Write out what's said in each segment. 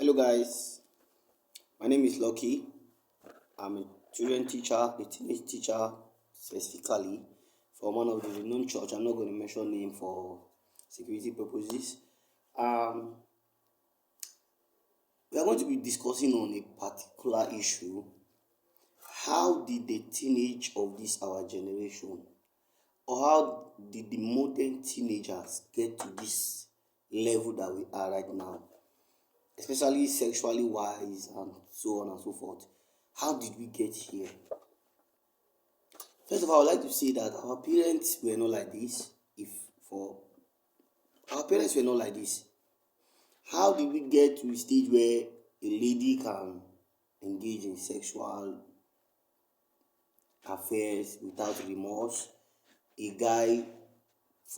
Hello guys, my name is Lucky. I'm a children teacher, a teenage teacher specifically for one of the renowned church. I'm not going to mention name for security purposes. Um, we are going to be discussing on a particular issue. How did the teenage of this our generation, or how did the modern teenagers get to this level that we are right now, especially sexually wise and so on and so forth? How did we get here? First of all, I would like to say that our parents were not like this. If for our parents were not like this, how did we get to a stage where a lady can engage in sexual affairs without remorse? A guy,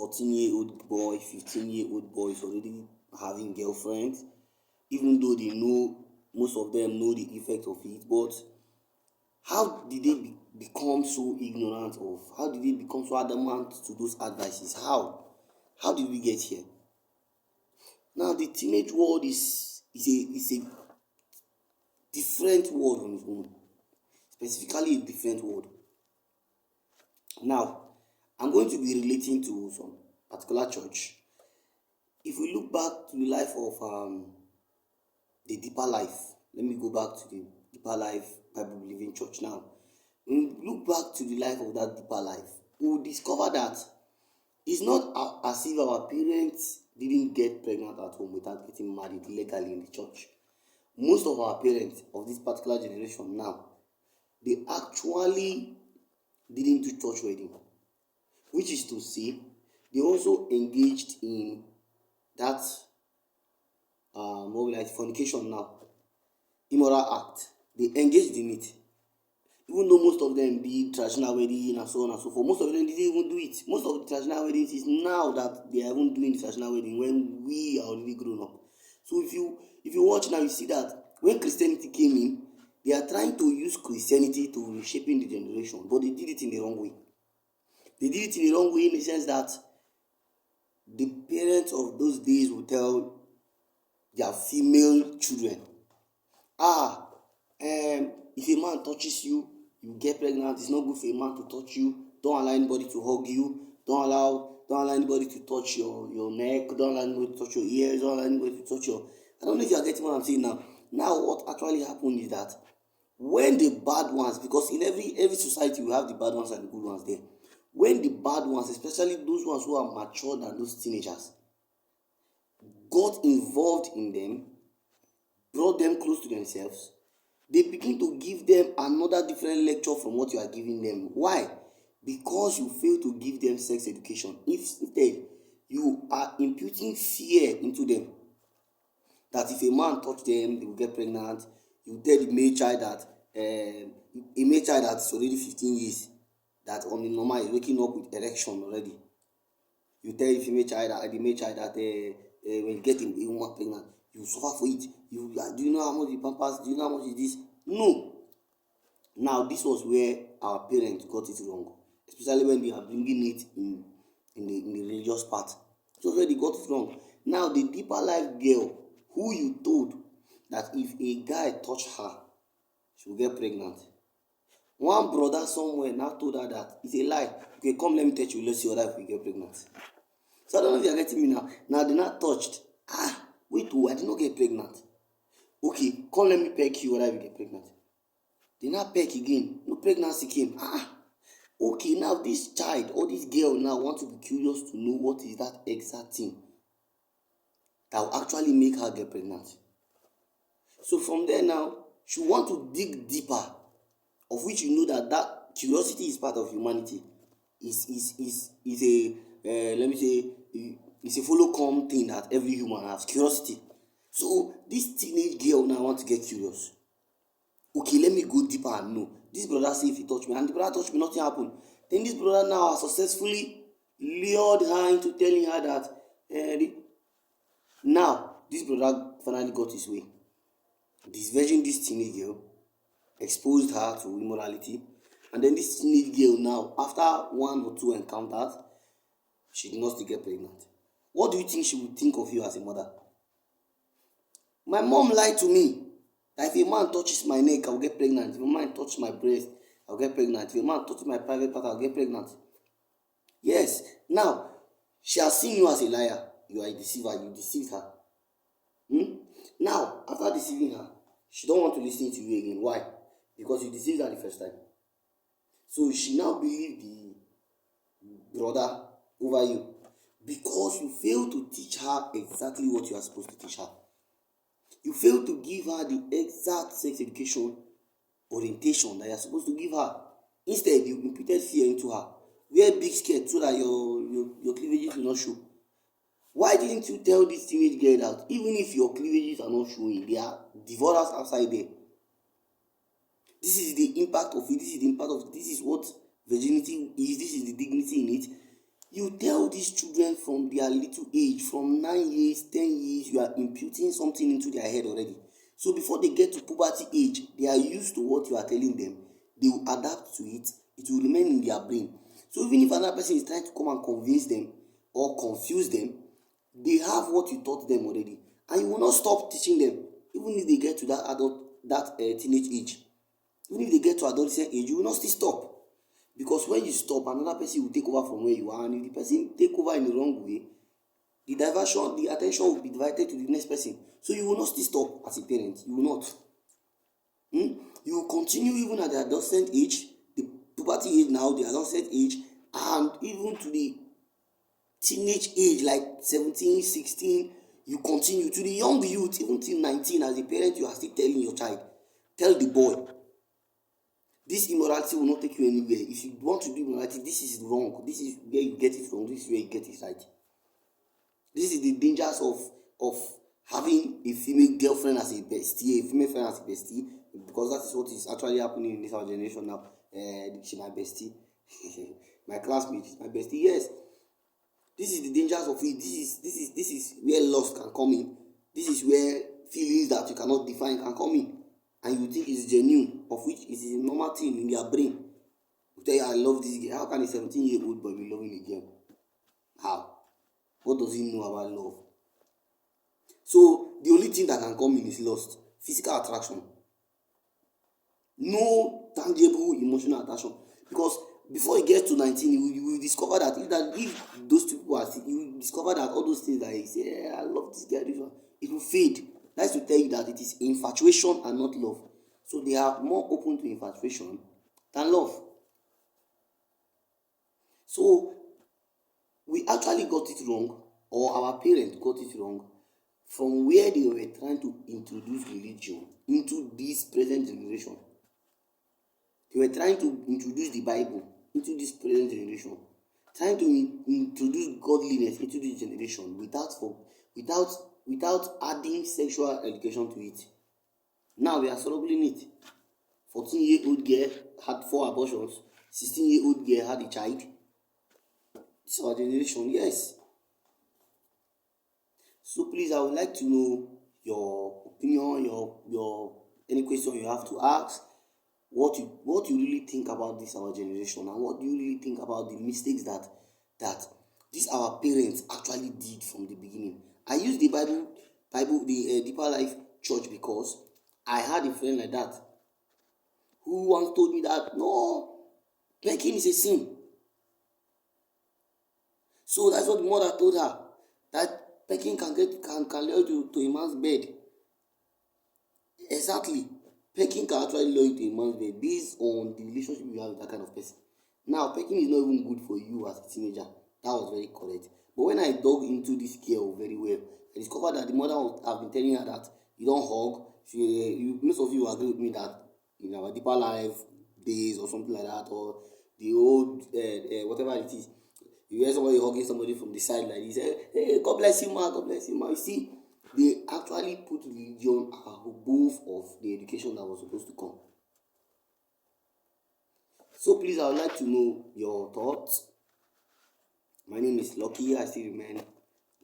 14-year-old boy, 15-year-old boy is already having girlfriends, even though they know, most of them know the effect of it. But how did they become so ignorant of? How did they become so adamant to those advices? How did we get here? Now the teenage world is a different world on its own, specifically a different world. Now I'm going to be relating to some particular church. If we look back to the life of the Deeper Life, let me go back to the Deeper Life Bible Believing Church now. When we look back to the life of that Deeper Life, we will discover that it's not as if our parents didn't get pregnant at home without getting married legally in the church. Most of our parents of this particular generation now, they actually didn't do church wedding, which is to say, they also engaged in that fornication now, immoral act. They engaged in it. Even though most of them did traditional wedding and so on and so forth, most of them didn't even do it. Most of the traditional weddings is now that they are even doing the traditional wedding when we are already grown up. So if you watch now, you see that when Christianity came in, they are trying to use Christianity to reshaping the generation, but they did it in the wrong way. They did it in the wrong way in the sense that the parents of those days will tell their female children, if a man touches you, you get pregnant. It's not good for a man to touch you. Don't allow anybody to hug you. Don't allow anybody to touch your neck. Don't allow anybody to touch your ears. Don't allow anybody to touch your. I don't know if you are getting what I'm saying now. Now, what actually happened is that when the bad ones, because in every society we have the bad ones and the good ones there. When the bad ones, especially those ones who are mature than those teenagers, got involved in them, brought them close to themselves, they begin to give them another different lecture from what you are giving them. Why? Because you fail to give them sex education. Instead, you are imputing fear into them. That if a man touch them, they will get pregnant. You tell the male child that a male child that's already 15 years, that on the normal is waking up with erection already. You tell the male child that when you get a woman pregnant, you suffer for it. Do you know how much the pampers? Do you know how much is this? No. Now this was where our parents got it wrong, especially when they are bringing it in the religious part. It was where they got it wrong. Now the Deeper Life girl who you told that if a guy touch her, she will get pregnant. One brother somewhere now told her that it's a lie. Okay, come let me touch you. Let's see whether we get pregnant. So I don't know if you are getting me now. Now they're not touched. Wait, I did not get pregnant. Okay, come let me peck you whether we get pregnant. They now peck again. No pregnancy came. Okay, now this child or this girl now want to be curious to know what is that exact thing that will actually make her get pregnant. So from there now, she want to dig deeper, of which you know that curiosity is part of humanity. Is a let me say it's a follow come thing that every human has, curiosity. So this teenage girl now want to get curious. Okay, let me go deeper and know. This brother say if he touch me, and the brother touch me, nothing happen. Then this brother now has successfully lured her into telling her that now this brother finally got his way. This teenage girl, exposed her to immorality, and then this teenage girl now, after one or two encounters, she did not still get pregnant. What do you think she would think of you as a mother? My mom lied to me that if a man touches my neck, I'll get pregnant. If a man touches my breast, I'll get pregnant. If a man touches my private part, I'll get pregnant. Yes. Now, she has seen you as a liar. You are a deceiver. You deceived her. Now, after deceiving her, she don't want to listen to you again. Why? Because you deceived her the first time. So she now believed the brother over you because you failed to teach her exactly what you are supposed to teach her. You failed to give her the exact sex education orientation that you are supposed to give her. Instead, you imputed fear into her. Wear big skirt so that your cleavages will not show. Why didn't you tell this teenage girl that even if your cleavages are not showing, there are divorces outside there? This is the impact of it. This is the impact of it. This is what virginity is. This is the dignity in it. You tell these children from their little age, from 9 years, 10 years, you are imputing something into their head already. So before they get to puberty age, they are used to what you are telling them. They will adapt to it. It will remain in their brain. So even if another person is trying to come and convince them or confuse them, they have what you taught them already. And you will not stop teaching them, even if they get to that teenage age. Even if they get to adolescent age, you will not still stop. Because when you stop, another person will take over from where you are, and if the person take over in the wrong way, the attention will be diverted to the next person. So you will not still stop as a parent. You will not. You will continue even at the adolescent age, the puberty age now, the adolescent age, and even to the teenage age like 17, 16, you continue to the young youth, even till 19. As a parent, you are still telling your child, tell the boy, this immorality will not take you anywhere. If you want to do immorality, this is wrong. This is where you get it wrong. This is where you get it right. This is the dangers of having a female girlfriend as a bestie, a female friend as a bestie, because that is what is actually happening in this our generation now. She's my bestie, my classmate, my bestie. Yes, this is the dangers of it. This is where lust can come in. This is where feelings that you cannot define can come in, and you think it's genuine, of which it is a normal thing in their brain. You tell you, I love this girl. How can a 17-year-old boy be loving a girl? How? What does he know about love? So the only thing that can come in is lust, physical attraction. No tangible emotional attraction. Because before he gets to 19, you will discover that if those two people are sick, you will discover that all those things that he say, I love this guy, this one, it will fade. That's to tell you that it is infatuation and not love. So they are more open to infatuation than love. So we actually got it wrong, or our parents got it wrong, from where they were trying to introduce religion into this present generation. They were trying to introduce the Bible into this present generation, trying to introduce godliness into this generation without adding sexual education to it. Now we are struggling it. 14-year-old girl had 4 abortions. 16-year-old girl had a child. It's our generation, yes. So please, I would like to know your opinion, your any question you have to ask, what you really think about this our generation, and what do you really think about the mistakes that these our parents actually did from the beginning. I use the Bible, the Deeper Life Church, because I had a friend like that who once told me that no, pecking is a sin. So that's what the mother told her, that pecking can lead you to a man's bed. Exactly. Pecking can actually lead you to a man's bed based on the relationship you have with that kind of person. Now, pecking is not even good for you as a teenager. That was very correct. But when I dug into this girl very well, I discovered that the mother have been telling her that you don't hug. Most of you agree with me that in our Deeper Life days or something like that, or the old whatever it is, you hear somebody hugging somebody from the side like this, hey, God bless you, ma, God bless you, ma. You see, they actually put religion above of the education that was supposed to come. So please, I would like to know your thoughts. My name is Lucky. I still remain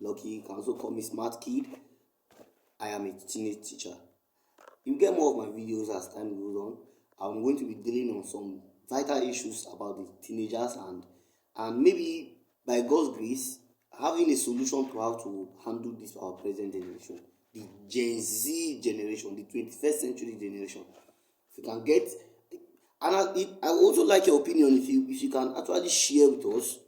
Lucky. You can also call me Smart Kid. I am a teenage teacher. You get more of my videos as time goes on. I'm going to be dealing on some vital issues about the teenagers, and maybe by God's grace having a solution to how to handle this our present generation. the Gen Z generation, the 21st century generation. If you can get, and I would also like your opinion if you can actually share with us.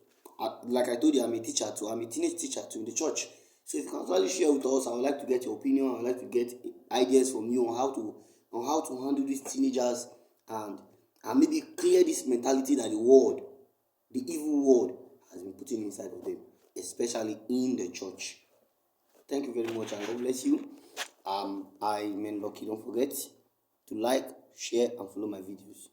Like I told you, I'm a teacher too. I'm a teenage teacher too in the church. So if you can actually share with us, I would like to get your opinion. I would like to get ideas from you on how to handle these teenagers, and maybe clear this mentality that the evil world, has been putting inside of them, especially in the church. Thank you very much, and God bless you. I'm Lucky. Don't forget to like, share, and follow my videos.